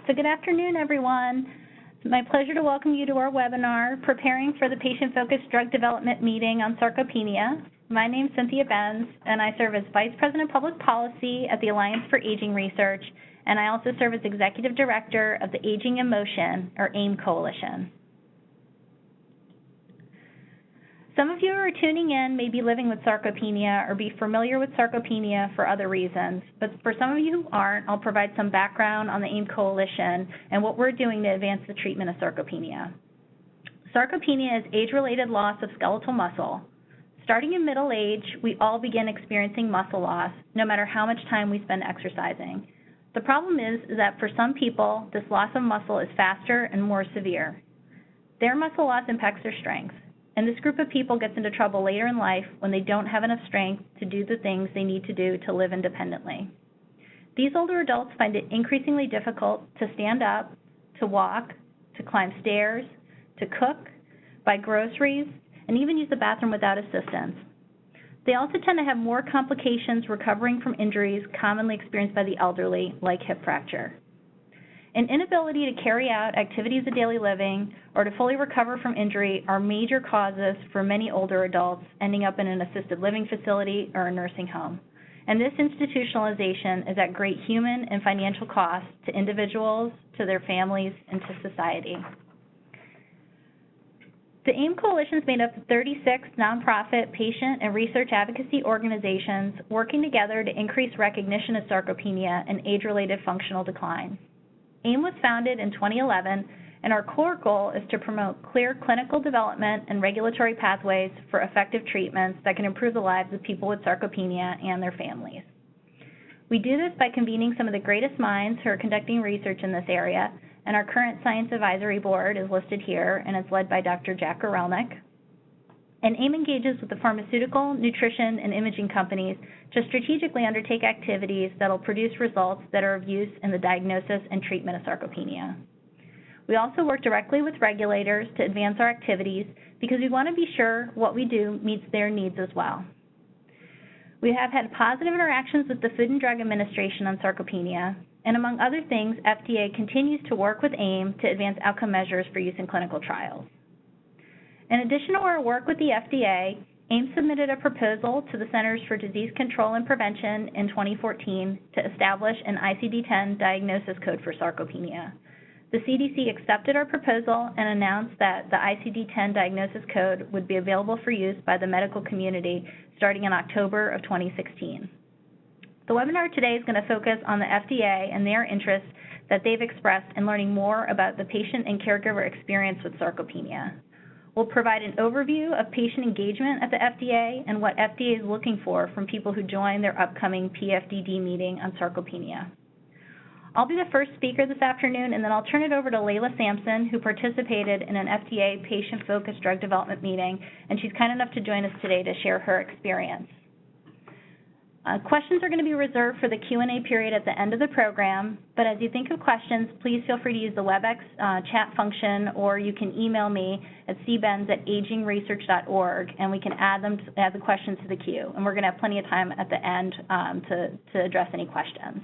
So good afternoon, everyone. It's my pleasure to welcome you to our webinar, Preparing for the Patient-Focused Drug Development Meeting on Sarcopenia. My name is Cynthia, and I serve as Vice President of Public Policy at the Alliance for Aging Research, and I also serve as Executive Director of the Aging in Motion, or AIM Coalition. Some of you who are tuning in may be living with sarcopenia or be familiar with sarcopenia for other reasons, but for some of you who aren't, I'll provide some background on the AIM Coalition and what we're doing to advance the treatment of sarcopenia. Sarcopenia is age-related loss of skeletal muscle. Starting in middle age, we all begin experiencing muscle loss, no matter how much time we spend exercising. The problem is that for some people, this loss of muscle is faster and more severe. Their muscle loss impacts their strength. And this group of people gets into trouble later in life when they don't have enough strength to do the things they need to do to live independently. These older adults find it increasingly difficult to stand up, to walk, to climb stairs, to cook, buy groceries, and even use the bathroom without assistance. They also tend to have more complications recovering from injuries commonly experienced by the elderly, like hip fracture. An inability to carry out activities of daily living or to fully recover from injury are major causes for many older adults ending up in an assisted living facility or a nursing home. And this institutionalization is at great human and financial cost to individuals, to their families, and to society. The AIM Coalition is made up of 36 nonprofit patient and research advocacy organizations working together to increase recognition of sarcopenia and age-related functional decline. AIM was founded in 2011, and our core goal is to promote clear clinical development and regulatory pathways for effective treatments that can improve the lives of people with sarcopenia and their families. We do this by convening some of the greatest minds who are conducting research in this area, and our current Science Advisory Board is listed here, and it's led by Dr. Jack Gorelnik. And AIM engages with the pharmaceutical, nutrition, and imaging companies to strategically undertake activities that will produce results that are of use in the diagnosis and treatment of sarcopenia. We also work directly with regulators to advance our activities because we want to be sure what we do meets their needs as well. We have had positive interactions with the Food and Drug Administration on sarcopenia, and among other things, FDA continues to work with AIM to advance outcome measures for use in clinical trials. In addition to our work with the FDA, AIM submitted a proposal to the Centers for Disease Control and Prevention in 2014 to establish an ICD-10 diagnosis code for sarcopenia. The CDC accepted our proposal and announced that the ICD-10 diagnosis code would be available for use by the medical community starting in October of 2016. The webinar today is going to focus on the FDA and their interest that they've expressed in learning more about the patient and caregiver experience with sarcopenia. We'll provide an overview of patient engagement at the FDA and what FDA is looking for from people who join their upcoming PFDD meeting on sarcopenia. I'll be the first speaker this afternoon, and then I'll turn it over to Layla Samson, who participated in an FDA patient-focused drug development meeting, and she's kind enough to join us today to share her experience. Questions are going to be reserved for the Q&A period at the end of the program, but as you think of questions, please feel free to use the WebEx chat function, or you can email me at cbens@agingresearch.org, and we can add the questions to the queue. And we're going to have plenty of time at the end to address any questions.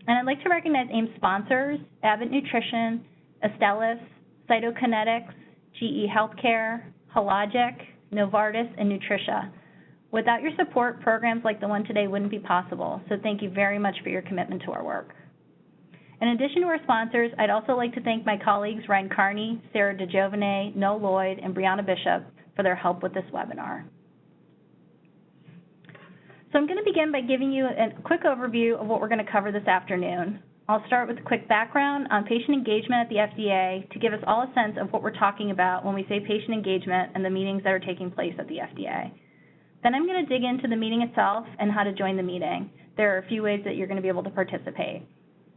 And I'd like to recognize AIM sponsors: Abbott Nutrition, Astellas, Cytokinetics, GE Healthcare, Hologic, Novartis, and Nutricia. Without your support, programs like the one today wouldn't be possible, so thank you very much for your commitment to our work. In addition to our sponsors, I'd also like to thank my colleagues Ryan Carney, Sarah DeGiovane, Noel Lloyd, and Brianna Bishop for their help with this webinar. So I'm going to begin by giving you a quick overview of what we're going to cover this afternoon. I'll start with a quick background on patient engagement at the FDA to give us all a sense of what we're talking about when we say patient engagement and the meetings that are taking place at the FDA. Then I'm going to dig into the meeting itself and how to join the meeting. There are a few ways that you're going to be able to participate.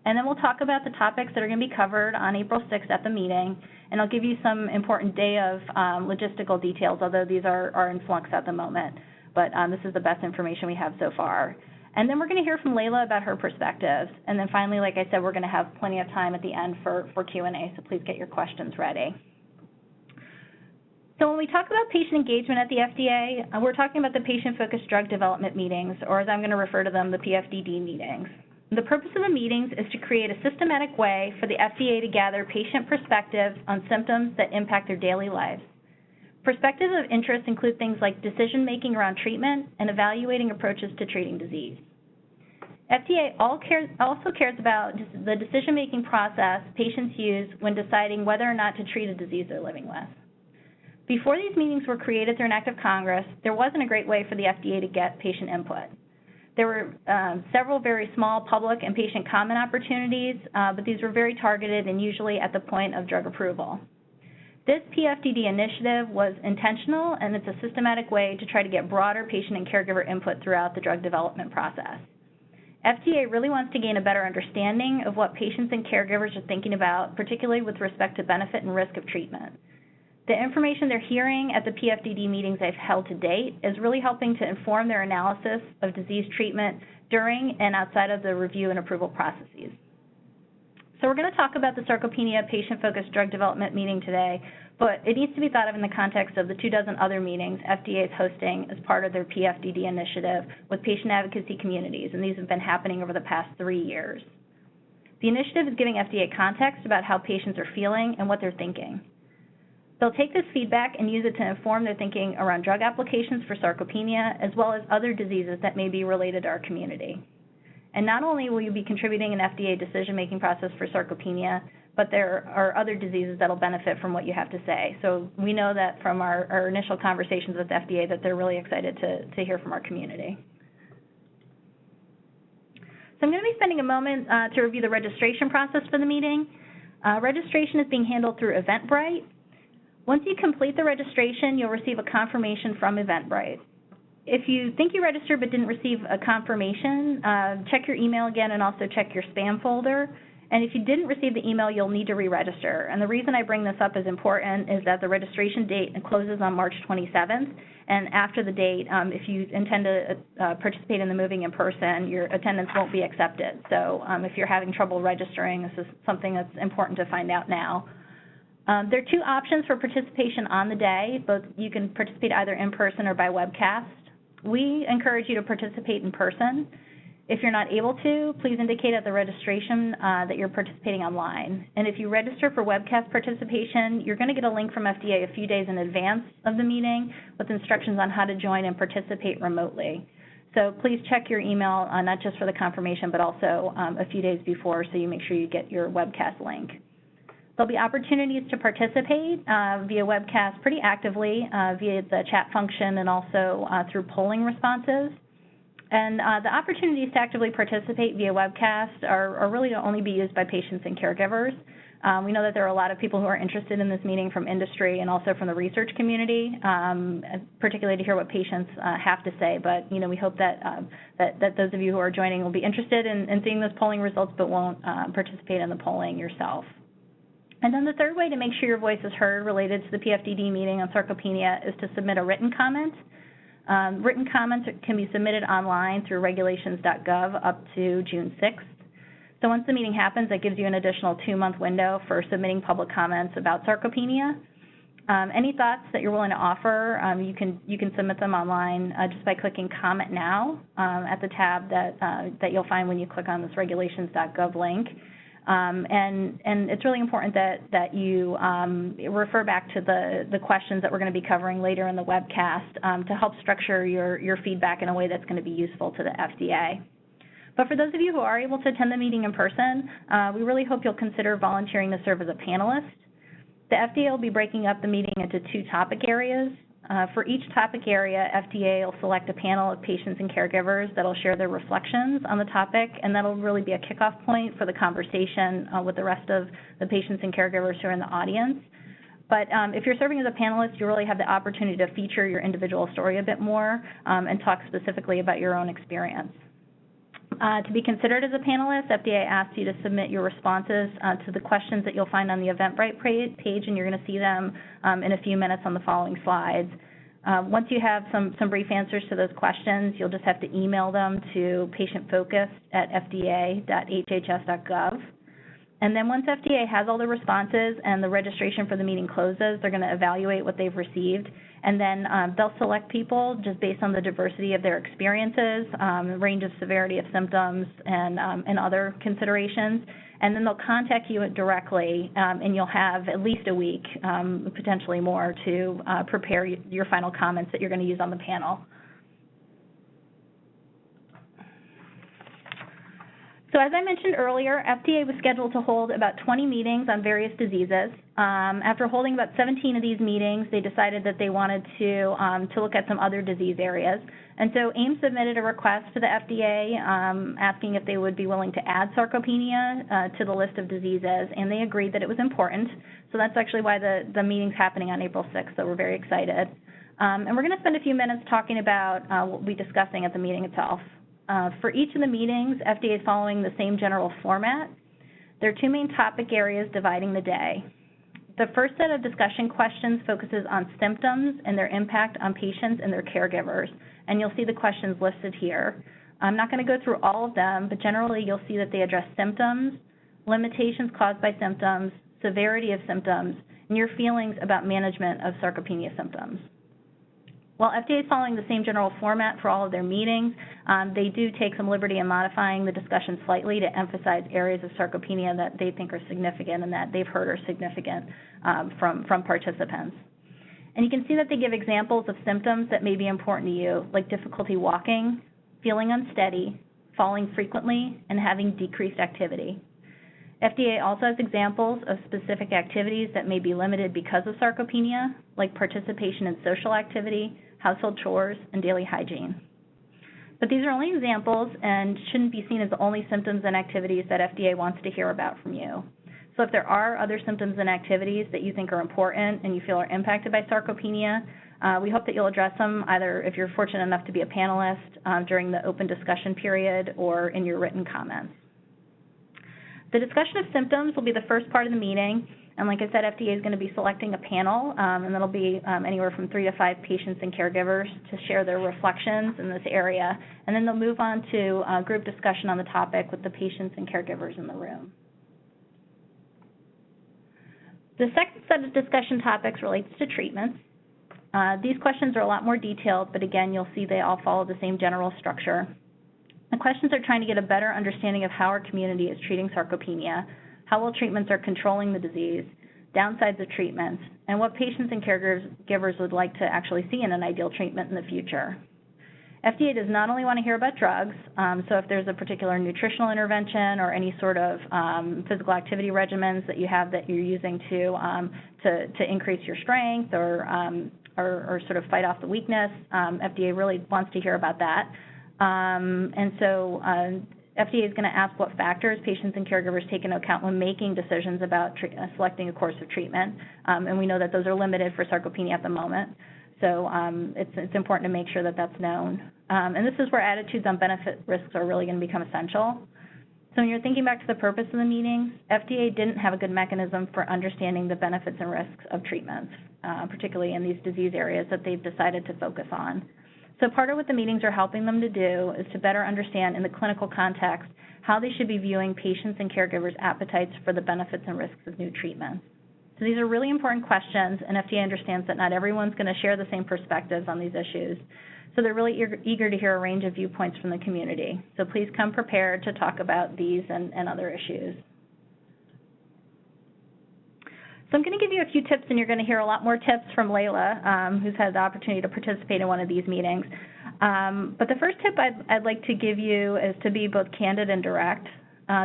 And then we'll talk about the topics that are going to be covered on April 6th at the meeting, and I'll give you some important day of logistical details, although these are in flux at the moment. But this is the best information we have so far. And then we're going to hear from Layla about her perspectives. And then finally, like I said, we're going to have plenty of time at the end for Q&A, so please get your questions ready. So when we talk about patient engagement at the FDA, we're talking about the patient-focused drug development meetings, or as I'm going to refer to them, the PFDD meetings. The purpose of the meetings is to create a systematic way for the FDA to gather patient perspectives on symptoms that impact their daily lives. Perspectives of interest include things like decision-making around treatment and evaluating approaches to treating disease. FDA also cares about the decision-making process patients use when deciding whether or not to treat a disease they're living with. Before these meetings were created through an act of Congress, there wasn't a great way for the FDA to get patient input. There were several very small public and patient comment opportunities, but these were very targeted and usually at the point of drug approval. This PFDD initiative was intentional, and it's a systematic way to try to get broader patient and caregiver input throughout the drug development process. FDA really wants to gain a better understanding of what patients and caregivers are thinking about, particularly with respect to benefit and risk of treatment. The information they're hearing at the PFDD meetings I've held to date is really helping to inform their analysis of disease treatment during and outside of the review and approval processes. So we're going to talk about the Sarcopenia patient-focused drug development meeting today, but it needs to be thought of in the context of the 24 other meetings FDA is hosting as part of their PFDD initiative with patient advocacy communities, and these have been happening over the past 3 years. The initiative is giving FDA context about how patients are feeling and what they're thinking. They'll take this feedback and use it to inform their thinking around drug applications for sarcopenia, as well as other diseases that may be related to our community. And not only will you be contributing an FDA decision-making process for sarcopenia, but there are other diseases that will benefit from what you have to say. So we know that from our initial conversations with the FDA that they're really excited to hear from our community. So I'm going to be spending a moment to review the registration process for the meeting. Registration is being handled through Eventbrite. Once you complete the registration, you'll receive a confirmation from Eventbrite. If you think you registered but didn't receive a confirmation, check your email again and also check your spam folder. And if you didn't receive the email, you'll need to re-register. And the reason I bring this up as important is that the registration date closes on March 27th. And after the date, if you intend to participate in the moving in person, your attendance won't be accepted. So if you're having trouble registering, this is something that's important to find out now. There are 2 options for participation on the day. Both you can participate either in person or by webcast. We encourage you to participate in person. If you're not able to, please indicate at the registration that you're participating online. And if you register for webcast participation, you're going to get a link from FDA a few days in advance of the meeting with instructions on how to join and participate remotely. So please check your email, not just for the confirmation, but also a few days before, so you make sure you get your webcast link. There'll be opportunities to participate via webcast pretty actively via the chat function and also through polling responses. And the opportunities to actively participate via webcast are really to only be used by patients and caregivers. We know that there are a lot of people who are interested in this meeting from industry and also from the research community, particularly to hear what patients have to say. But we hope that that those of you who are joining will be interested in seeing those polling results, but won't participate in the polling yourself. And then the third way to make sure your voice is heard related to the PFDD meeting on sarcopenia is to submit a written comment. Written comments can be submitted online through regulations.gov up to June 6th. So once the meeting happens, that gives you an additional 2-month window for submitting public comments about sarcopenia. Any thoughts that you're willing to offer, you can submit them online just by clicking Comment Now at the tab that you'll find when you click on this regulations.gov link. And it's really important that you refer back to the questions that we're going to be covering later in the webcast to help structure your feedback in a way that's going to be useful to the FDA. But for those of you who are able to attend the meeting in person, we really hope you'll consider volunteering to serve as a panelist. The FDA will be breaking up the meeting into 2 topic areas. For each topic area, FDA will select a panel of patients and caregivers that will share their reflections on the topic, and that'll really be a kickoff point for the conversation with the rest of the patients and caregivers who are in the audience. But if you're serving as a panelist, you really have the opportunity to feature your individual story a bit more and talk specifically about your own experience. To be considered as a panelist, FDA asks you to submit your responses to the questions that you'll find on the Eventbrite page, and you're going to see them in a few minutes on the following slides. Once you have some brief answers to those questions, you'll just have to email them to patientfocus@fda.hhs.gov. And then once FDA has all the responses and the registration for the meeting closes, they're going to evaluate what they've received, and then they'll select people just based on the diversity of their experiences, range of severity of symptoms, and other considerations. And then they'll contact you directly, and you'll have at least a week, potentially more, to prepare your final comments that you're going to use on the panel. So as I mentioned earlier, FDA was scheduled to hold about 20 meetings on various diseases. After holding about 17 of these meetings, they decided that they wanted to look at some other disease areas. And so AIM submitted a request to the FDA asking if they would be willing to add sarcopenia to the list of diseases, and they agreed that it was important. So that's actually why the meeting's happening on April 6th, so we're very excited. And we're going to spend a few minutes talking about what we'll be discussing at the meeting itself. For each of the meetings, FDA is following the same general format. There are two main topic areas dividing the day. The first set of discussion questions focuses on symptoms and their impact on patients and their caregivers, and you'll see the questions listed here. I'm not going to go through all of them, but generally you'll see that they address symptoms, limitations caused by symptoms, severity of symptoms, and your feelings about management of sarcopenia symptoms. While FDA is following the same general format for all of their meetings, they do take some liberty in modifying the discussion slightly to emphasize areas of sarcopenia that they think are significant and that they've heard are significant from participants. And you can see that they give examples of symptoms that may be important to you, like difficulty walking, feeling unsteady, falling frequently, and having decreased activity. FDA also has examples of specific activities that may be limited because of sarcopenia, like participation in social activity, household chores, and daily hygiene. But these are only examples and shouldn't be seen as the only symptoms and activities that FDA wants to hear about from you. So if there are other symptoms and activities that you think are important and you feel are impacted by sarcopenia, we hope that you'll address them either if you're fortunate enough to be a panelist during the open discussion period or in your written comments. The discussion of symptoms will be the first part of the meeting, and like I said, FDA is going to be selecting a panel, and that'll be anywhere from 3 to 5 patients and caregivers to share their reflections in this area, and then they'll move on to group discussion on the topic with the patients and caregivers in the room. The second set of discussion topics relates to treatments. These questions are a lot more detailed, but again, you'll see they all follow the same general structure. The questions are trying to get a better understanding of how our community is treating sarcopenia, how well treatments are controlling the disease, downsides of treatments, and what patients and caregivers would like to actually see in an ideal treatment in the future. FDA does not only want to hear about drugs, so if there's a particular nutritional intervention or any sort of physical activity regimens that you have that you're using to increase your strength or sort of fight off the weakness, FDA really wants to hear about that. And so FDA is going to ask what factors patients and caregivers take into account when making decisions about selecting a course of treatment, and we know that those are limited for sarcopenia at the moment. So it's important to make sure that that's known. And this is where attitudes on benefit risks are really going to become essential. So when you're thinking back to the purpose of the meetings, FDA didn't have a good mechanism for understanding the benefits and risks of treatments, particularly in these disease areas that they've decided to focus on. So part of what the meetings are helping them to do is to better understand in the clinical context how they should be viewing patients and caregivers' appetites for the benefits and risks of new treatments. So these are really important questions, and FDA understands that not everyone's going to share the same perspectives on these issues. So they're really eager to hear a range of viewpoints from the community. So please come prepared to talk about these and other issues. So I'm going to give you a few tips, and you're going to hear a lot more tips from Layla, who's had the opportunity to participate in one of these meetings. But the first tip I'd like to give you is to be both candid and direct.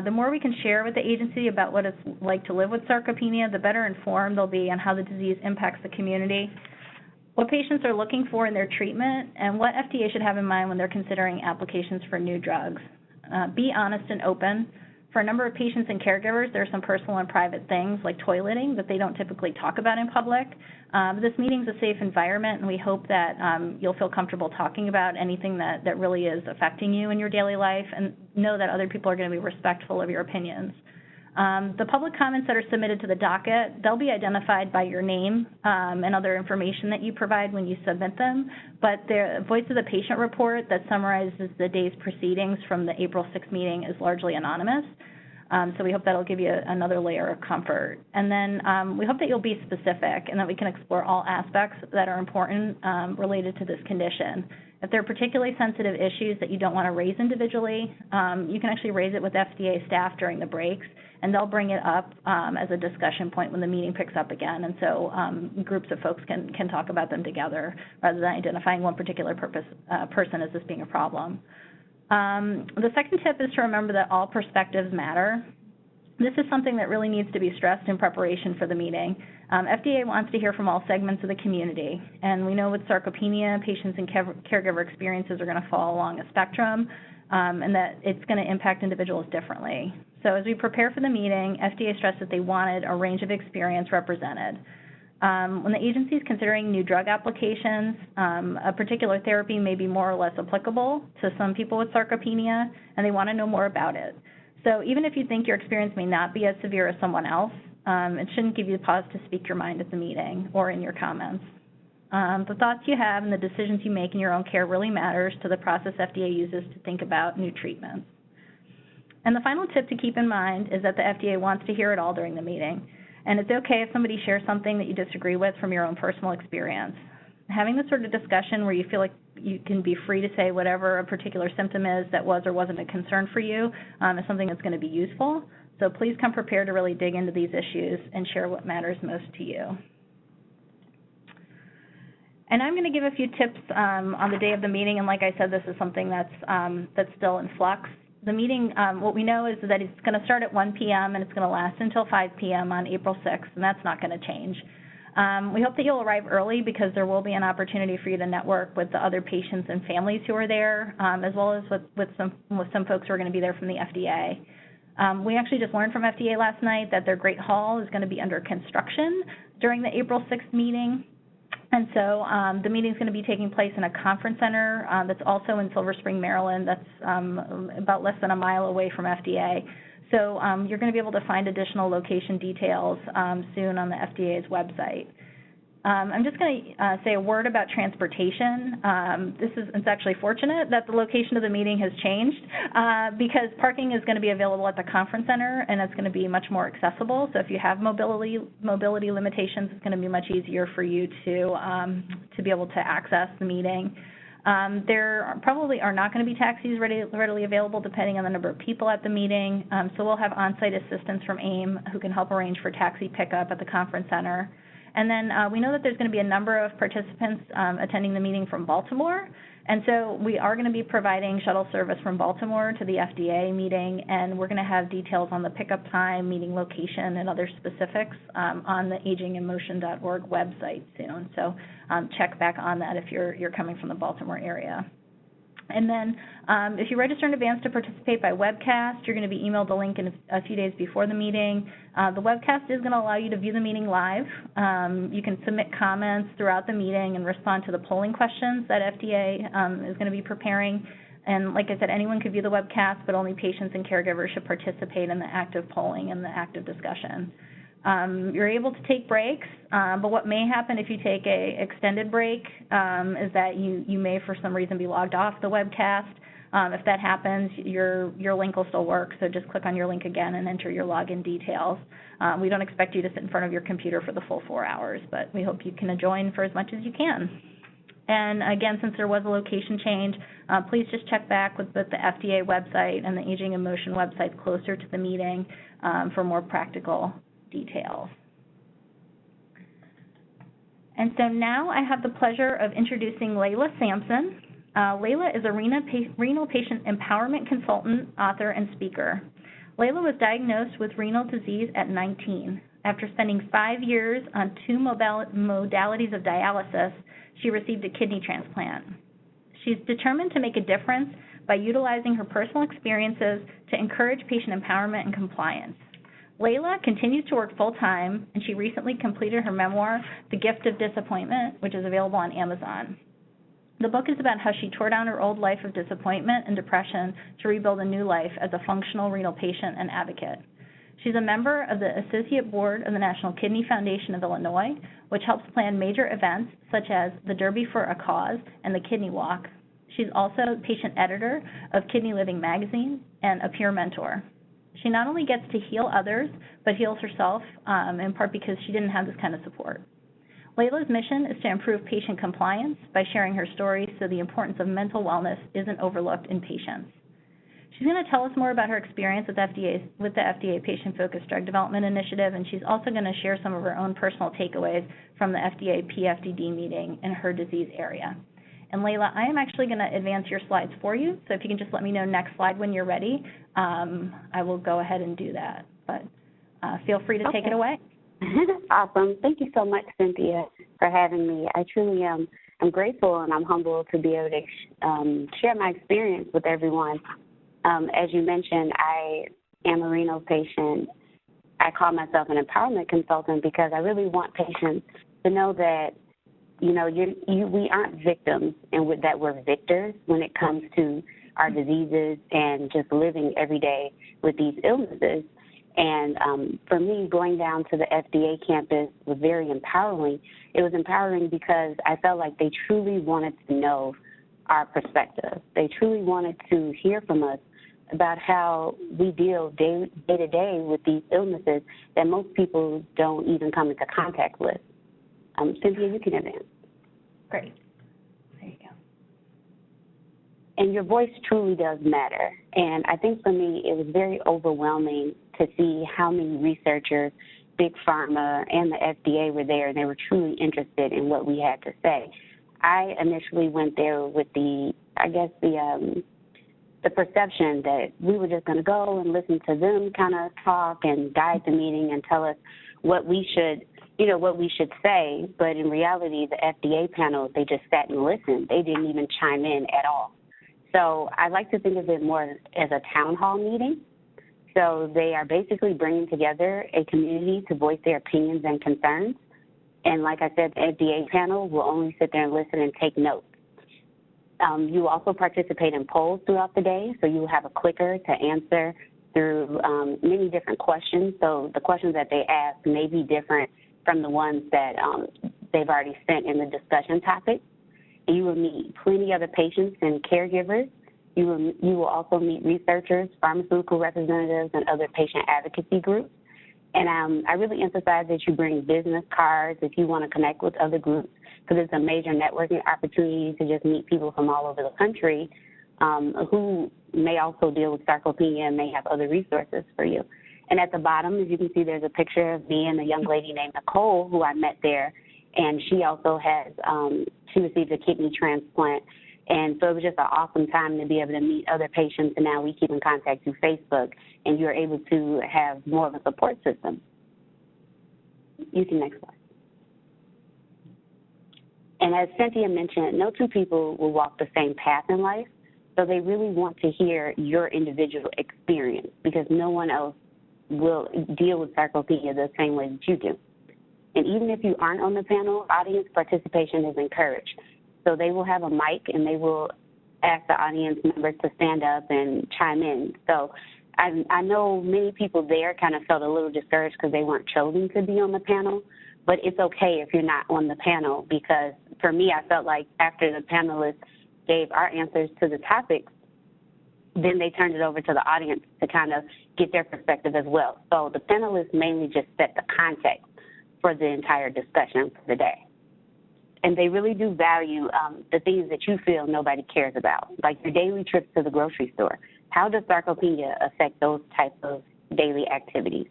The more we can share with the agency about what it's like to live with sarcopenia, the better informed they'll be on how the disease impacts the community, what patients are looking for in their treatment, and what FDA should have in mind when they're considering applications for new drugs. Be honest and open. For a number of patients and caregivers, there are some personal and private things like toileting that they don't typically talk about in public. This meeting's a safe environment, and we hope that you'll feel comfortable talking about anything that really is affecting you in your daily life, and know that other people are going to be respectful of your opinions. The public comments that are submitted to the docket, they'll be identified by your name and other information that you provide when you submit them, but the Voice of the Patient report that summarizes the day's proceedings from the April 6th meeting is largely anonymous. So we hope that'll give you another layer of comfort. And then we hope that you'll be specific and that we can explore all aspects that are important related to this condition. If there are particularly sensitive issues that you don't want to raise individually, you can actually raise it with FDA staff during the breaks, and they'll bring it up as a discussion point when the meeting picks up again. And so groups of folks can talk about them together rather than identifying one particular person as this being a problem. The second tip is to remember that all perspectives matter. This is something that really needs to be stressed in preparation for the meeting. FDA wants to hear from all segments of the community, and we know with sarcopenia, patients and caregiver experiences are going to fall along a spectrum, and that it's going to impact individuals differently. So as we prepare for the meeting, FDA stressed that they wanted a range of experience represented. When the agency is considering new drug applications, a particular therapy may be more or less applicable to some people with sarcopenia, and they want to know more about it. So even if you think your experience may not be as severe as someone else, it shouldn't give you the pause to speak your mind at the meeting or in your comments. The thoughts you have and the decisions you make in your own care really matters to the process FDA uses to think about new treatments. And the final tip to keep in mind is that the FDA wants to hear it all during the meeting. And it's okay if somebody shares something that you disagree with from your own personal experience. Having this sort of discussion where you feel like you can be free to say whatever a particular symptom is that was or wasn't a concern for you is something that's going to be useful. So please come prepared to really dig into these issues and share what matters most to you. And I'm going to give a few tips on the day of the meeting, and like I said, this is something that's still in flux. The meeting, what we know is that it's going to start at 1 p.m. and it's going to last until 5 p.m. on April 6th, and that's not going to change. We hope that you'll arrive early because there will be an opportunity for you to network with the other patients and families who are there, as well as with some folks who are going to be there from the FDA. We actually just learned from FDA last night that their Great Hall is going to be under construction during the April 6th meeting. And so the meeting is going to be taking place in a conference center that's also in Silver Spring, Maryland. That's about less than a mile away from FDA. So you're going to be able to find additional location details soon on the FDA's website. I'm just going to say a word about transportation. It's actually fortunate that the location of the meeting has changed because parking is going to be available at the conference center, and it's going to be much more accessible. So if you have mobility limitations, it's going to be much easier for you to be able to access the meeting. There probably are not going to be taxis readily available depending on the number of people at the meeting. So we'll have on-site assistance from AIM who can help arrange for taxi pickup at the conference center. And then we know that there's going to be a number of participants attending the meeting from Baltimore. And so we are going to be providing shuttle service from Baltimore to the FDA meeting, and we're going to have details on the pickup time, meeting location, and other specifics on the aginginmotion.org website soon. So check back on that if you're coming from the Baltimore area. And then if you register in advance to participate by webcast, you're going to be emailed the link in a few days before the meeting. The webcast is going to allow you to view the meeting live. You can submit comments throughout the meeting and respond to the polling questions that FDA is going to be preparing. And like I said, anyone could view the webcast, but only patients and caregivers should participate in the active polling and the active discussion. You're able to take breaks, but what may happen if you take an extended break is that you may, for some reason, be logged off the webcast. If that happens, your link will still work, so just click on your link again and enter your login details. We don't expect you to sit in front of your computer for the full 4 hours, but we hope you can join for as much as you can. And again, since there was a location change, please just check back with both the FDA website and the Aging in Motion website closer to the meeting for more practical details. And so now I have the pleasure of introducing Layla Samson. Layla is a renal patient empowerment consultant, author, and speaker. Layla was diagnosed with renal disease at 19. After spending 5 years on 2 modalities of dialysis, she received a kidney transplant. She's determined to make a difference by utilizing her personal experiences to encourage patient empowerment and compliance. Layla continues to work full-time, and she recently completed her memoir, The Gift of Disappointment, which is available on Amazon. The book is about how she tore down her old life of disappointment and depression to rebuild a new life as a functional renal patient and advocate. She's a member of the Associate Board of the National Kidney Foundation of Illinois, which helps plan major events such as the Derby for a Cause and the Kidney Walk. She's also patient editor of Kidney Living magazine and a peer mentor. She not only gets to heal others, but heals herself, in part because she didn't have this kind of support. Layla's mission is to improve patient compliance by sharing her story so the importance of mental wellness isn't overlooked in patients. She's going to tell us more about her experience with the FDA Patient-Focused Drug Development Initiative, and she's also going to share some of her own personal takeaways from the FDA PFDD meeting in her disease area. And Layla, I am actually going to advance your slides for you, so if you can just let me know next slide when you're ready, I will go ahead and do that. But feel free to take it away. Awesome. Thank you so much, Cynthia, for having me. I truly am. I'm grateful and I'm humbled to be able to share my experience with everyone. As you mentioned, I am a renal patient. I call myself an empowerment consultant because I really want patients to know that, you know, we aren't victims and that we're victors when it comes to our diseases and just living every day with these illnesses. And for me, going down to the FDA campus was very empowering. It was empowering because I felt like they truly wanted to know our perspective. They truly wanted to hear from us about how we deal day to day with these illnesses that most people don't even come into contact with. Cynthia, you can advance. Great. There you go. And your voice truly does matter. And I think for me, it was very overwhelming to see how many researchers, Big Pharma, and the FDA were there, and they were truly interested in what we had to say. I initially went there with the perception that we were just going to go and listen to them kind of talk and guide the meeting and tell us what we should say. But in reality, the FDA panel, they just sat and listened. They didn't even chime in at all. So I like to think of it more as a town hall meeting. So they are basically bringing together a community to voice their opinions and concerns. And like I said, the FDA panel will only sit there and listen and take notes. You will also participate in polls throughout the day, so you will have a clicker to answer through many different questions. So the questions that they ask may be different from the ones that they've already sent in the discussion topic. You will meet plenty other patients and caregivers. You will also meet researchers, pharmaceutical representatives, and other patient advocacy groups. And I really emphasize that you bring business cards if you want to connect with other groups, because it's a major networking opportunity to just meet people from all over the country who may also deal with sarcopenia and may have other resources for you. And at the bottom, as you can see, there's a picture of me and a young lady named Nicole who I met there, and she also has, she received a kidney transplant. And so it was just an awesome time to be able to meet other patients, and now we keep in contact through Facebook, and you're able to have more of a support system. You can next slide. And as Cynthia mentioned, no two people will walk the same path in life, so they really want to hear your individual experience because no one else will deal with sarcopenia the same way that you do. And even if you aren't on the panel, audience participation is encouraged. So they will have a mic and they will ask the audience members to stand up and chime in. So I know many people there kind of felt a little discouraged because they weren't chosen to be on the panel, but it's okay if you're not on the panel because for me, I felt like after the panelists gave our answers to the topics, then they turned it over to the audience to kind of get their perspective as well. So the panelists mainly just set the context for the entire discussion for the day. And they really do value the things that you feel nobody cares about, like your daily trips to the grocery store. How does sarcopenia affect those types of daily activities?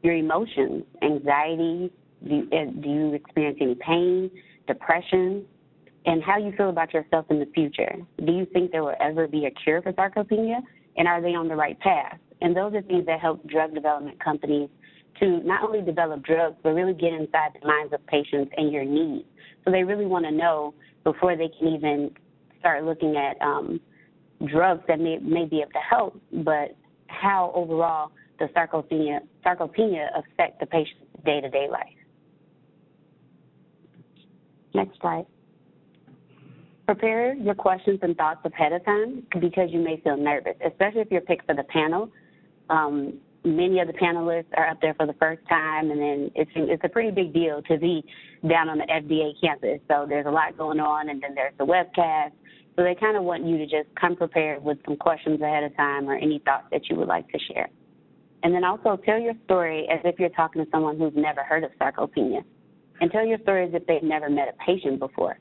Your emotions, anxiety, do you experience any pain, depression, and how you feel about yourself in the future? Do you think there will ever be a cure for sarcopenia, and are they on the right path? And those are things that help drug development companies to not only develop drugs, but really get inside the minds of patients and your needs. So they really want to know before they can even start looking at drugs that may be able to help, but how overall does sarcopenia affect the patient's day-to-day life. Next slide. Prepare your questions and thoughts ahead of time because you may feel nervous, especially if you're picked for the panel. Many of the panelists are up there for the first time, and then it's a pretty big deal to be down on the FDA campus. So there's a lot going on, and then there's the webcast. So they kind of want you to just come prepared with some questions ahead of time or any thoughts that you would like to share. And then also tell your story as if you're talking to someone who's never heard of sarcopenia. And tell your story as if they've never met a patient before.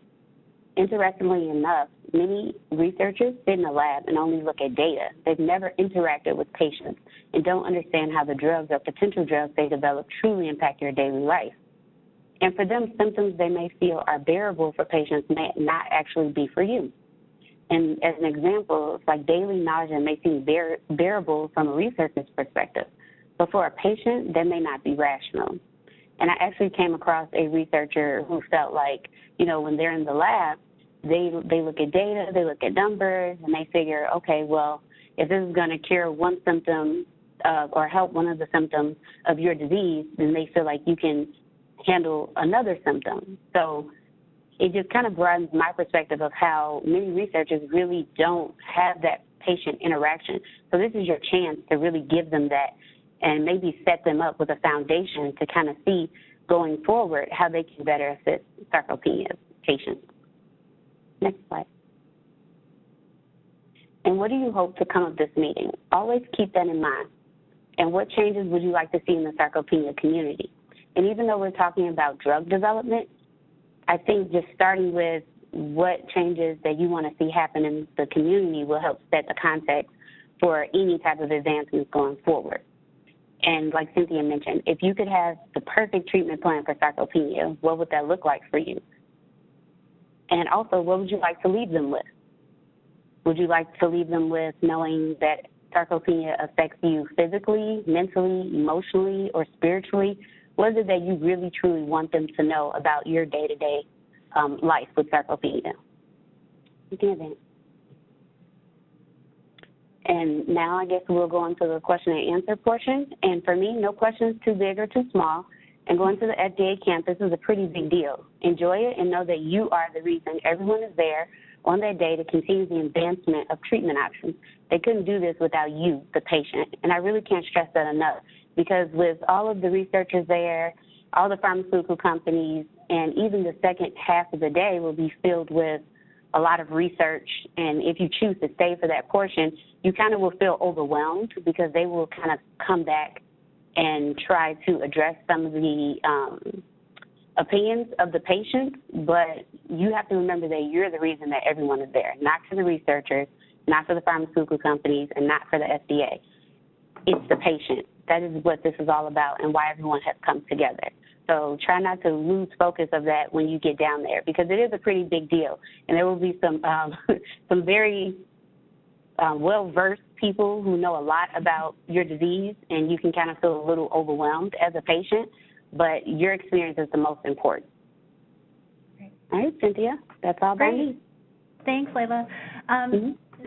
Interestingly enough, many researchers sit in a lab and only look at data. They've never interacted with patients and don't understand how the drugs or potential drugs they develop truly impact your daily life. And for them, symptoms they may feel are bearable for patients may not actually be for you. And as an example, it's like daily nausea may seem bearable from a researcher's perspective, but for a patient, that may not be rational. And I actually came across a researcher who felt like, you know, when they're in the lab, they look at data, they look at numbers, and they figure, okay, well, if this is going to cure one symptom or help one of the symptoms of your disease, then they feel like you can handle another symptom. So it just kind of broadens my perspective of how many researchers really don't have that patient interaction. So this is your chance to really give them that and maybe set them up with a foundation to kind of see going forward how they can better assist sarcopenia patients. Next slide. And what do you hope to come of this meeting? Always keep that in mind. And what changes would you like to see in the sarcopenia community? And even though we're talking about drug development, I think just starting with what changes that you want to see happen in the community will help set the context for any type of advancements going forward. And like Cynthia mentioned, if you could have the perfect treatment plan for sarcopenia, what would that look like for you? And also, what would you like to leave them with? Would you like to leave them with knowing that sarcopenia affects you physically, mentally, emotionally, or spiritually? What is it that you really, truly want them to know about your day-to-day life with sarcopenia? You can advance. And now I guess we'll go into the question and answer portion. And for me, no question is too big or too small. And going to the FDA campus is a pretty big deal. Enjoy it and know that you are the reason everyone is there on that day to continue the advancement of treatment options. They couldn't do this without you, the patient. And I really can't stress that enough, because with all of the researchers there, all the pharmaceutical companies, and even the second half of the day will be filled with a lot of research. And if you choose to stay for that portion, you kind of will feel overwhelmed because they will kind of come back and try to address some of the opinions of the patients. But you have to remember that you're the reason that everyone is there, not for the researchers, not for the pharmaceutical companies, and not for the FDA. It's the patient. That is what this is all about and why everyone has come together. So try not to lose focus of that when you get down there, because it is a pretty big deal. And there will be some some very well-versed people who know a lot about your disease, and you can kind of feel a little overwhelmed as a patient, but your experience is the most important. Great. All right, Cynthia, that's all by me. Thanks, Layla.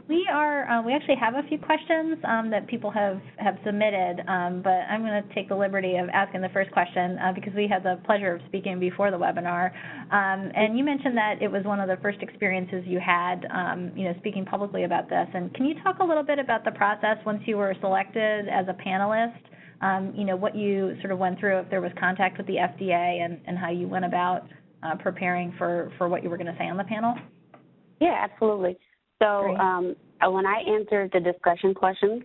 We actually have a few questions that people have submitted, but I'm going to take the liberty of asking the first question because we had the pleasure of speaking before the webinar. And you mentioned that it was one of the first experiences you had, speaking publicly about this. And can you talk a little bit about the process once you were selected as a panelist? What you sort of went through, if there was contact with the FDA, and how you went about preparing for what you were going to say on the panel? Yeah, absolutely. So when I answered the discussion questions,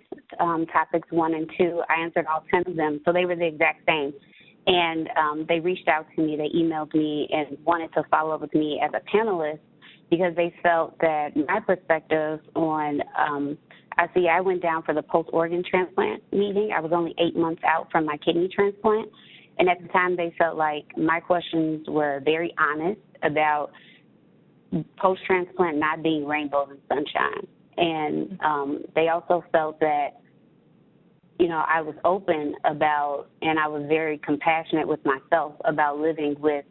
topics 1 and 2, I answered all 10 of them. So they were the exact same. And they reached out to me, they emailed me and wanted to follow up with me as a panelist because they felt that my perspective on, I went down for the post-organ transplant meeting. I was only 8 months out from my kidney transplant. And at the time they felt like my questions were very honest about post-transplant not being rainbows and sunshine. And they also felt that, I was open about, and I was very compassionate with myself about living with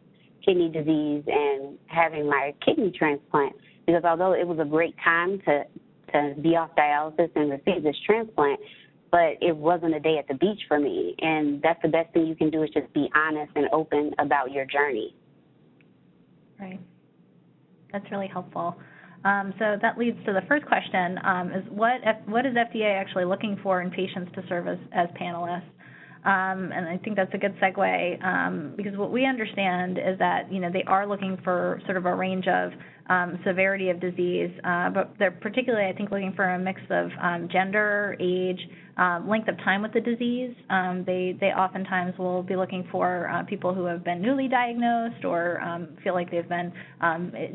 kidney disease and having my kidney transplant. Because although it was a great time to be off dialysis and receive this transplant, but it wasn't a day at the beach for me. And that's the best thing you can do, is just be honest and open about your journey. Right. That's really helpful. So that leads to the first question, is what is FDA actually looking for in patients to serve as panelists? And I think that's a good segue because what we understand is that, they are looking for sort of a range of severity of disease, but they're particularly, I think, looking for a mix of gender, age, length of time with the disease. They oftentimes will be looking for people who have been newly diagnosed or feel like they've been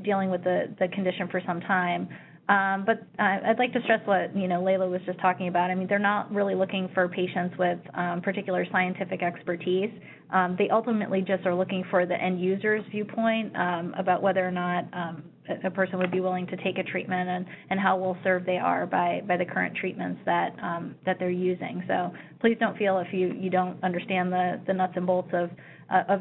dealing with the condition for some time. But I'd like to stress what, Layla was just talking about. I mean, they're not really looking for patients with particular scientific expertise. They ultimately just are looking for the end user's viewpoint about whether or not a person would be willing to take a treatment and how well served they are by the current treatments that they're using. So please don't feel if you don't understand the nuts and bolts of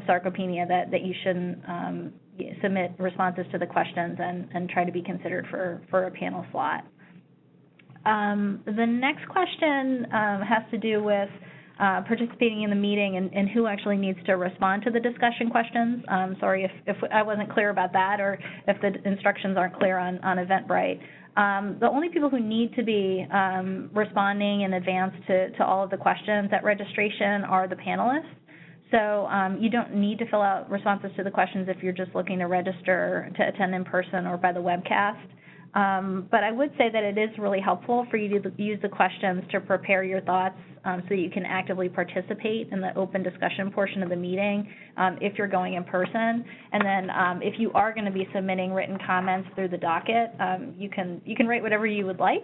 sarcopenia that you shouldn't submit responses to the questions and try to be considered for a panel slot. The next question has to do with participating in the meeting and who actually needs to respond to the discussion questions. Sorry if I wasn't clear about that or if the instructions aren't clear on Eventbrite. The only people who need to be responding in advance to all of the questions at registration are the panelists. So you don't need to fill out responses to the questions if you're just looking to register to attend in person or by the webcast. But I would say that it is really helpful for you to use the questions to prepare your thoughts so that you can actively participate in the open discussion portion of the meeting if you're going in person. And then if you are going to be submitting written comments through the docket, you can write whatever you would like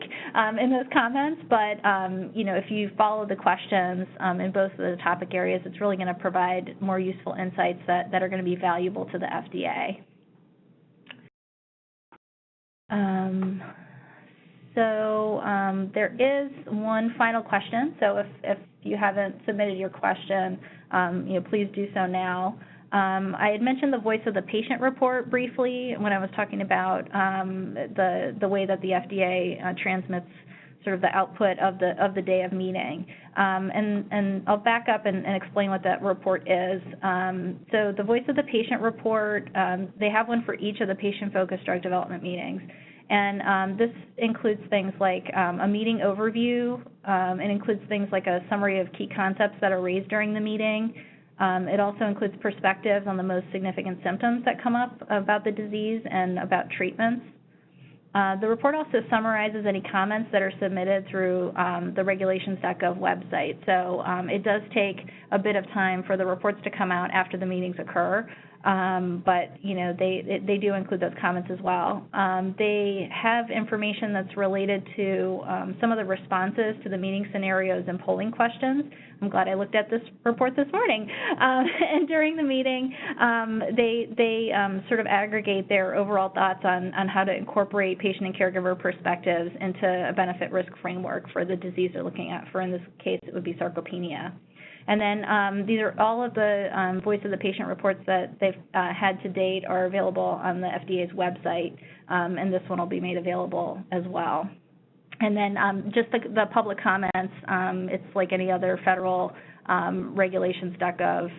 in those comments. But if you follow the questions in both of the topic areas, it's really going to provide more useful insights that are going to be valuable to the FDA. There is one final question. So if you haven't submitted your question, please do so now. I had mentioned the voice of the patient report briefly when I was talking about the way that the FDA transmits sort of the output of the day of meeting. And I'll back up and explain what that report is. So the voice of the patient report, they have one for each of the patient-focused drug development meetings. And this includes things like a meeting overview. It includes things like a summary of key concepts that are raised during the meeting. It also includes perspectives on the most significant symptoms that come up about the disease and about treatments. The report also summarizes any comments that are submitted through the regulations.gov website. So it does take a bit of time for the reports to come out after the meetings occur. But they do include those comments as well. They have information that's related to some of the responses to the meeting scenarios and polling questions. I'm glad I looked at this report this morning. And during the meeting, they sort of aggregate their overall thoughts on how to incorporate patient and caregiver perspectives into a benefit-risk framework for the disease they're looking at. For in this case, it would be sarcopenia. And then these are all of the voice of the patient reports that they've had to date are available on the FDA's website, and this one will be made available as well. And then just the public comments, it's like any other federal regulations.gov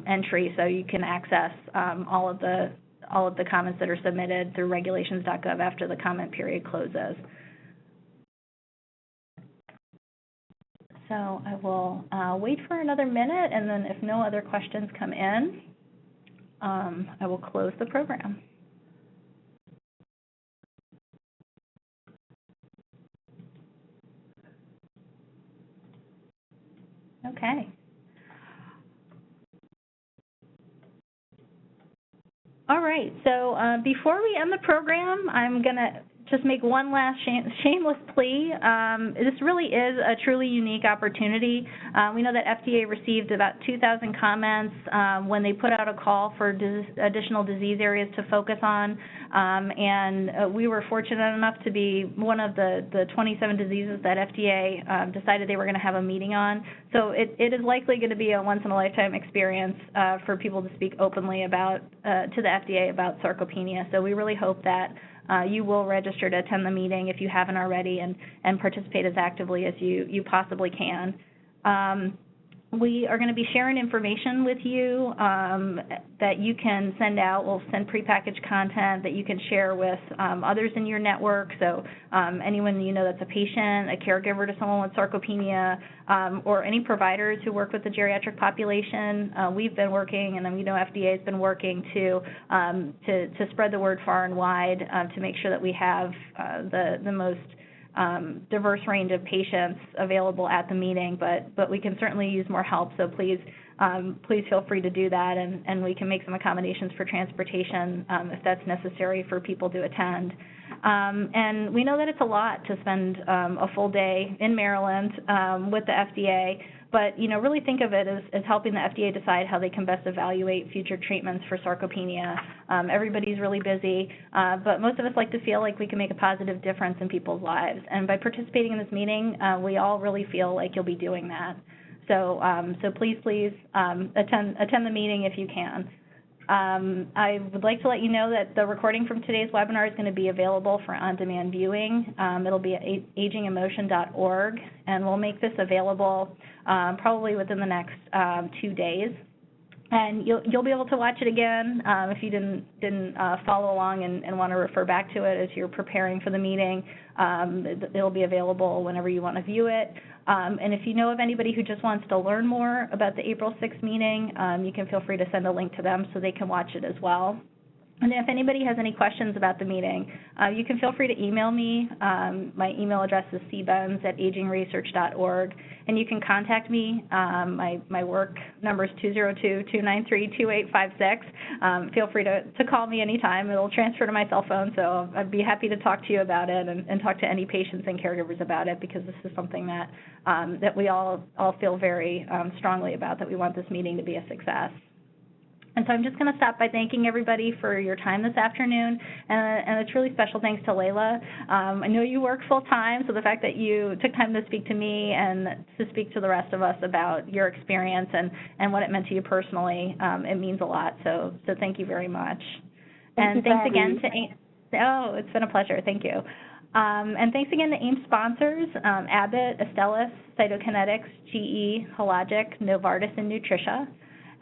entry, so you can access all of the comments that are submitted through regulations.gov after the comment period closes. So I will wait for another minute, and then if no other questions come in, I will close the program. Okay. All right, so before we end the program, I'm going to just make one last shameless plea. This really is a truly unique opportunity. We know that FDA received about 2,000 comments when they put out a call for additional disease areas to focus on, and we were fortunate enough to be one of the 27 diseases that FDA decided they were going to have a meeting on. So it is likely going to be a once-in-a-lifetime experience for people to speak openly about to the FDA about sarcopenia. So we really hope that you will register to attend the meeting if you haven't already and participate as actively as you possibly can. We are going to be sharing information with you that you can send out. We'll send prepackaged content that you can share with others in your network. So anyone you know that's a patient, a caregiver to someone with sarcopenia, or any providers who work with the geriatric population. We've been working, and we know FDA has been working to spread the word far and wide to make sure that we have the most diverse range of patients available at the meeting, but we can certainly use more help, so please feel free to do that, and we can make some accommodations for transportation if that's necessary for people to attend. And we know that it's a lot to spend a full day in Maryland with the FDA, but really think of it as helping the FDA decide how they can best evaluate future treatments for sarcopenia. Everybody's really busy, but most of us like to feel like we can make a positive difference in people's lives. And by participating in this meeting, we all really feel like you'll be doing that. So please attend the meeting if you can. I would like to let you know that the recording from today's webinar is going to be available for on-demand viewing. It'll be at agingemotion.org, and we'll make this available probably within the next 2 days. And you'll be able to watch it again if you didn't follow along and want to refer back to it as you're preparing for the meeting. It'll be available whenever you want to view it. And if you know of anybody who just wants to learn more about the April 6th meeting, you can feel free to send a link to them so they can watch it as well. And if anybody has any questions about the meeting, you can feel free to email me. My email address is cbenz@agingresearch.org, and you can contact me. My work number is 202-293-2856. Feel free to call me anytime. It'll transfer to my cell phone, so I'd be happy to talk to you about it and talk to any patients and caregivers about it, because this is something that we all feel very strongly about, that we want this meeting to be a success. And so I'm just going to stop by thanking everybody for your time this afternoon, and it's really special thanks to Layla. I know you work full-time, so the fact that you took time to speak to me and to speak to the rest of us about your experience and what it meant to you personally, it means a lot, so thank you very much. And thanks again to oh, it's been a pleasure. Thank you. And thanks again to AIM sponsors, Abbott, Astellas, Cytokinetics, GE, Hologic, Novartis, and Nutricia.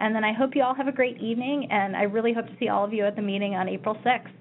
And then I hope you all have a great evening, and I really hope to see all of you at the meeting on April 6th.